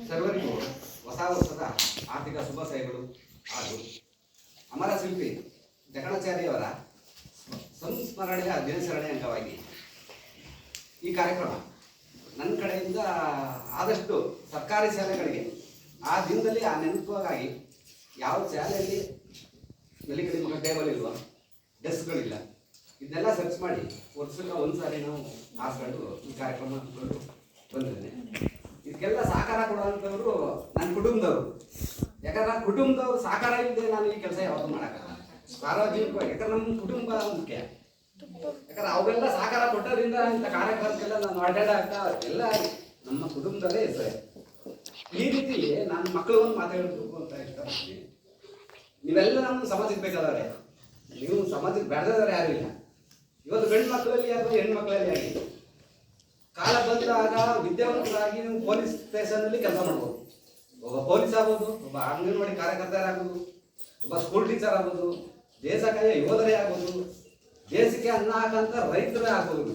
ಸರ್ವರಿಗೂ ಹೊಸ ವರ್ಷದ ಆರ್ಥಿಕ ಶುಭಾಶಯಗಳು. ಹಾಗೂ ಅಮರ ಶಿಲ್ಪಿ ಜಕಣಾಚಾರ್ಯವರ ಸಂಸ್ಮರಣೆಯ ದಿನಾಚರಣೆ ಅಂಗವಾಗಿ ಈ ಕಾರ್ಯಕ್ರಮ ನನ್ನ ಕಡೆಯಿಂದ ಆದಷ್ಟು ಸರ್ಕಾರಿ ಶಾಲೆಗಳಿಗೆ ಆ ದಿನದಲ್ಲಿ ಆ ನೆನಪಿಗಾಗಿ ಯಾವ ಶಾಲೆಯಲ್ಲಿ ನೆಲಿಕಡಿ ಮಗ ಟೇಬಲ್ ಇಲ್ವೋ, ಡೆಸ್ಕ್ಗಳಿಲ್ಲ, ಇದನ್ನೆಲ್ಲ ಸರ್ಚ್ ಮಾಡಿ ವರ್ಷಕ್ಕೆ ಒಂದ್ಸಾರಿ ನಾವು ಹಾಸ್ಕೊಂಡು ಈ ಕಾರ್ಯಕ್ರಮ ಹಮ್ಮಿಕೊಂಡು ಬಂದಿದ್ದೇನೆ. ಇದಕ್ಕೆಲ್ಲ ಸಹಕಾರ ಕೊಡುವಂಥವ್ರು ನನ್ನ ಕುಟುಂಬದವರು. ಯಾಕಂದ್ರೆ ನನ್ನ ಕುಟುಂಬದವ್ರು ಸಹಕಾರ ಇಲ್ಲದೆ ನಾನು ಈ ಕೆಲಸ ಯಾವತ್ತೂ ಮಾಡೋಕ್ಕಲ್ಲ. ಸಾರ್ವಜನಿಕವಾಗಿ ಯಾಕಂದ್ರೆ ನಮ್ಮ ಕುಟುಂಬ ಮುಖ್ಯ. ಯಾಕಂದ್ರೆ ಅವೆಲ್ಲ ಸಹಕಾರ ಕೊಟ್ಟೋದ್ರಿಂದ ಇಂಥ ಕಾರ್ಯಕ್ರಮಕ್ಕೆಲ್ಲ ನಾನು ಅಡ್ಡಾಡ್ತಾ ಎಲ್ಲ ನಮ್ಮ ಕುಟುಂಬದಲ್ಲೇ ಇರ್ತದೆ. ಈ ರೀತಿ ನನ್ನ ಮಕ್ಕಳು ಒಂದು ಮಾತಾಡಬೇಕು ಅಂತ ಇಷ್ಟಪಡ್ತೀನಿ. ನೀವೆಲ್ಲ ನಮ್ಮ ಸಮಾಜಕ್ಕೆ ಬೇಕಾದವ್ರೆ, ನೀವು ಸಮಾಜಕ್ಕೆ ಬೆಳೆದವ್ರೆ ಯಾರು ಇಲ್ಲ. ಇವತ್ತು ಗಂಡು ಮಕ್ಕಳಲ್ಲಿ ಅಥವಾ ಹೆಣ್ಣು ಮಕ್ಕಳಲ್ಲಿ ಆಗಿ ಕಾಲ ಬಂದಾಗ ವಿದ್ಯಾವಂತರಾಗಿ ನೀವು ಪೊಲೀಸ್ ಸ್ಟೇಷನಲ್ಲಿ ಕೆಲಸ ಮಾಡ್ಬೋದು. ಒಬ್ಬ ಪೊಲೀಸ್ ಆಗ್ಬೋದು, ಒಬ್ಬ ಅಂಗನವಾಡಿ ಕಾರ್ಯಕರ್ತರಾಗ್ಬೋದು, ಒಬ್ಬ ಸ್ಕೂಲ್ ಟೀಚರ್ ಆಗ್ಬೋದು, ದೇಶಕಾಯ ಯೋಧರೇ ಆಗ್ಬೋದು, ದೇಶಕ್ಕೆ ಅನ್ನ ಹಾಕಂತ ರೈತರೇ ಆಗ್ಬೋದು.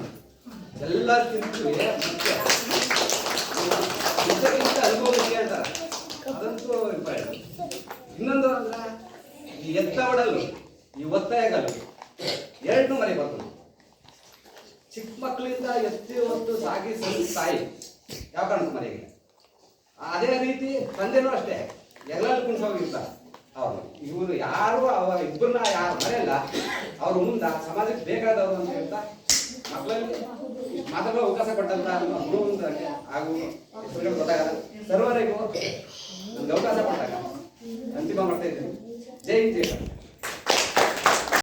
ಎಲ್ಲರಿಗಿಂತ ಮುಖ್ಯ ಅನುಭವ ಮುಖ್ಯ ಅಂತಾರೆ, ಅದಂತೂ ಇಂಪಾರ್ಟೆಂಟ್. ಇನ್ನೊಂದು ಅಂದ್ರೆ ಈ ಎತ್ತ ಹೊಡಲು, ಈ ಒತ್ತಾಯಗಳು ಎರಡನ್ನೂ ಮರಿಬಾರ್ದು. ಚಿಕ್ಕ ಮಕ್ಕಳಿಂದ ಎತ್ತಿ ಹೊತ್ತು ಸಾಗಿ ತಾಯಿ ಯಾವ ಕಾರಣಕ್ಕೂ ಮರೆಯಿಲ್ಲ. ಅದೇ ರೀತಿ ತಂದೆನೂ ಅಷ್ಟೇ, ಎಲ್ಲರೂ ಕುಣಿಸೋಗಿರ್ತಾರೆ. ಅವರು ಇವರು ಯಾರು ಇಬ್ಬರನ್ನ ಯಾರು ಮರೆಯಲ್ಲ. ಅವರು ಮುಂದೆ ಸಮಾಜಕ್ಕೆ ಬೇಕಾದವರು ಅಂತ ಹೇಳ್ತಾ ಮಕ್ಕಳಲ್ಲಿ ಮಾತಾಡೋ ಅವಕಾಶ ಕೊಟ್ಟಂತ ಗುರುವಿಂದಕ್ಕೆ ಹಾಗೂ ಹೆಸರುಗಳು ಗೊತ್ತಾಗಲ್ಲ. ಸರ್ವರಿಗೂ ನಮ್ಗೆ ಅವಕಾಶ ಕೊಟ್ಟಾಗ ಅಂತಿಮ ಮಾಡ್ತಾ ಇದ್ದೀನಿ. ಜೈ ಹಿಂದ್.